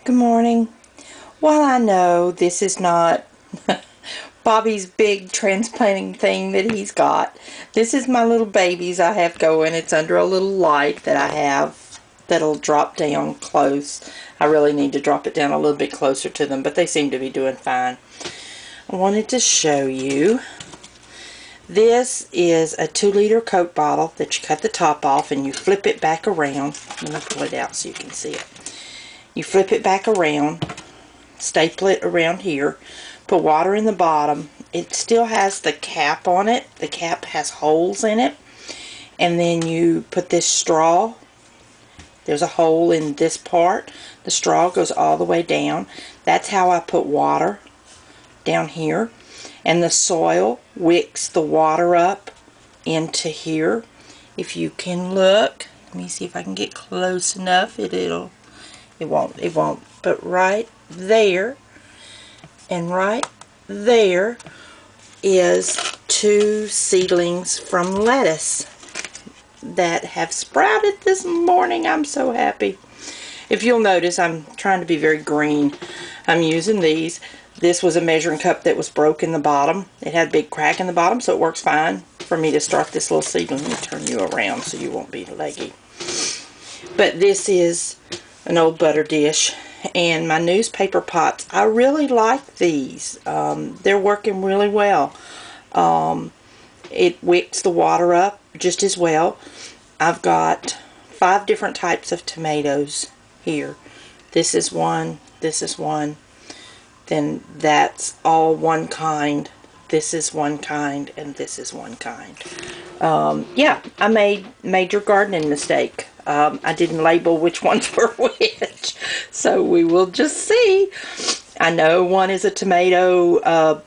Good morning. While I know this is not Bobby's big transplanting thing that he's got, this is my little babies I have going. It's under a little light that I have that'll drop down close. I really need to drop it down a little bit closer to them, but they seem to be doing fine. I wanted to show you. This is a 2-liter Coke bottle that you cut the top off and you flip it back around. Let me pull it out so you can see it. You flip it back around, staple it around here, put water in the bottom. It still has the cap on it. The cap has holes in it. And then you put this straw. There's a hole in this part. The straw goes all the way down. That's how I put water down here. And the soil wicks the water up into here. If you can look, let me see if I can get close enough. It won't. But right there and right there is 2 seedlings from lettuce that have sprouted this morning. I'm so happy. If you'll notice, I'm trying to be very green. I'm using these. This was a measuring cup that was broke in the bottom. It had a big crack in the bottom, so it works fine for me to start this little seedling. Let me turn you around so you won't be leggy. But this is an old butter dish, and my newspaper pots. I really like these. They're working really well. It wicks the water up just as well. I've got 5 different types of tomatoes here. This is one, this is one, then that's all one kind. This is one kind, and this is one kind. Yeah, I made major gardening mistake. I didn't label which ones were which, so we will just see. I know one is a tomato,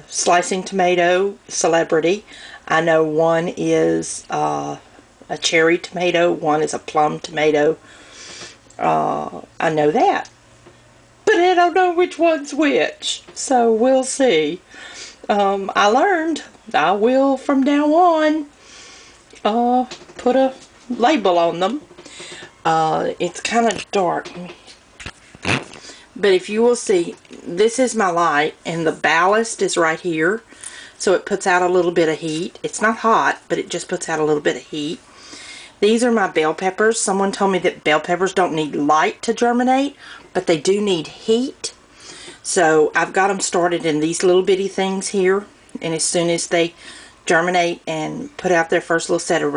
slicing tomato celebrity. I know one is a cherry tomato, one is a plum tomato. I know that, but I don't know which one's which, so we'll see. I learned. I will from now on put a label on them. It's kind of dark, but if you will see, this is my light, and the ballast is right here, so it puts out a little bit of heat. It's not hot, but it just puts out a little bit of heat. These are my bell peppers. Someone told me that bell peppers don't need light to germinate, but they do need heat. So I've got them started in these little bitty things here, and as soon as they germinate and put out their first little set of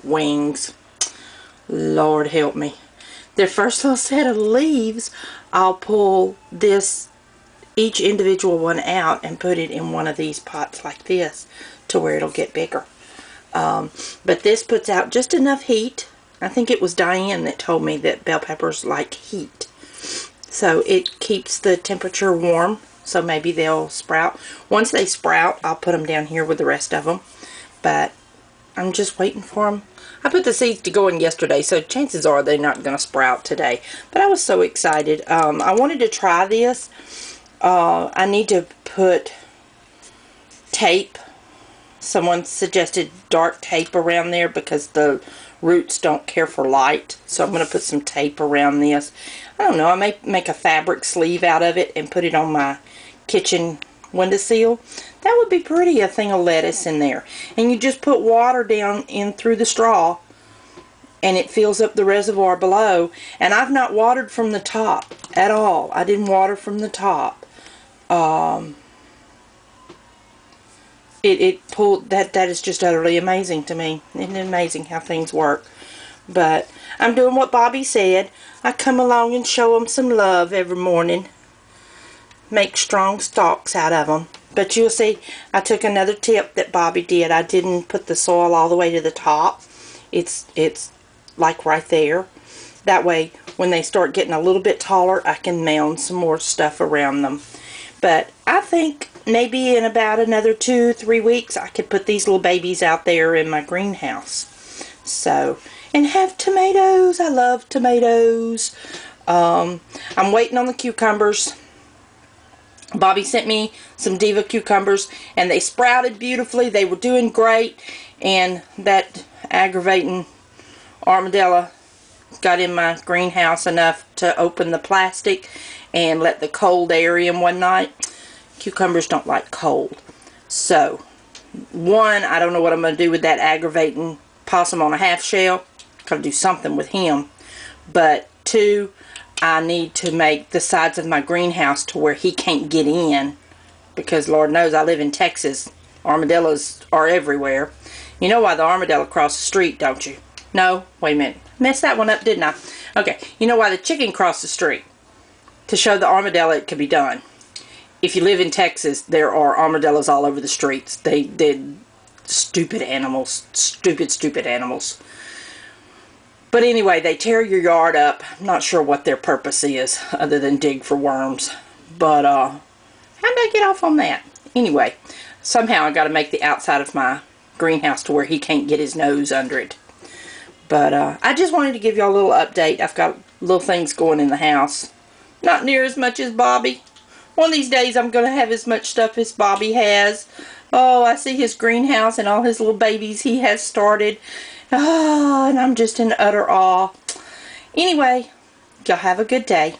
wings, Lord help me, their first little set of leaves, I'll pull each individual one out and put it in one of these pots like this to where it'll get bigger. But this puts out just enough heat. I think it was Diane that told me that bell peppers like heat. So it keeps the temperature warm, so maybe they'll sprout. Once they sprout, I'll put them down here with the rest of them. But I'm just waiting for them. I put the seeds to go in yesterday, so chances are they're not going to sprout today. But I was so excited. I wanted to try this. I need to put tape. Someone suggested dark tape around there because the roots don't care for light. So I'm going to put some tape around this. I don't know. I may make a fabric sleeve out of it and put it on my kitchen windowsill. That would be pretty, a thing of lettuce in there. And you just put water down in through the straw, and it fills up the reservoir below. And I've not watered from the top at all. I didn't water from the top. It pulled, that is just utterly amazing to me. Isn't it amazing how things work? But I'm doing what Bobby said. I come along and show them some love every morning. Make strong stalks out of them. But you'll see, I took another tip that Bobby did. I didn't put the soil all the way to the top. It's like right there. That way, when they start getting a little bit taller, I can mound some more stuff around them. But I think maybe in about another 2-3 weeks, I could put these little babies out there in my greenhouse. So, and have tomatoes. I love tomatoes. I'm waiting on the cucumbers. Bobby sent me some Diva cucumbers, and they sprouted beautifully. They were doing great, and that aggravating armadillo got in my greenhouse enough to open the plastic and let the cold air in one night. Cucumbers don't like cold. So, one, I don't know what I'm going to do with that aggravating possum on a half shell. Got to do something with him. But two, I need to make the sides of my greenhouse to where he can't get in. Because Lord knows I live in Texas. Armadillos are everywhere. You know why the armadillo crossed the street, don't you? No? Wait a minute. Messed that one up, didn't I? Okay. You know why the chicken crossed the street? To show the armadillo it could be done. If you live in Texas, there are armadillos all over the streets. They're stupid animals. Stupid animals. But anyway, they tear your yard up. I'm not sure what their purpose is, other than dig for worms. But, how did I get off on that? Anyway, somehow I got to make the outside of my greenhouse to where he can't get his nose under it. But, I just wanted to give y'all a little update. I've got little things going in the house. Not near as much as Bobby. One of these days I'm going to have as much stuff as Bobby has. Oh, I see his greenhouse and all his little babies he has started. Oh, and I'm just in utter awe. Anyway, y'all have a good day.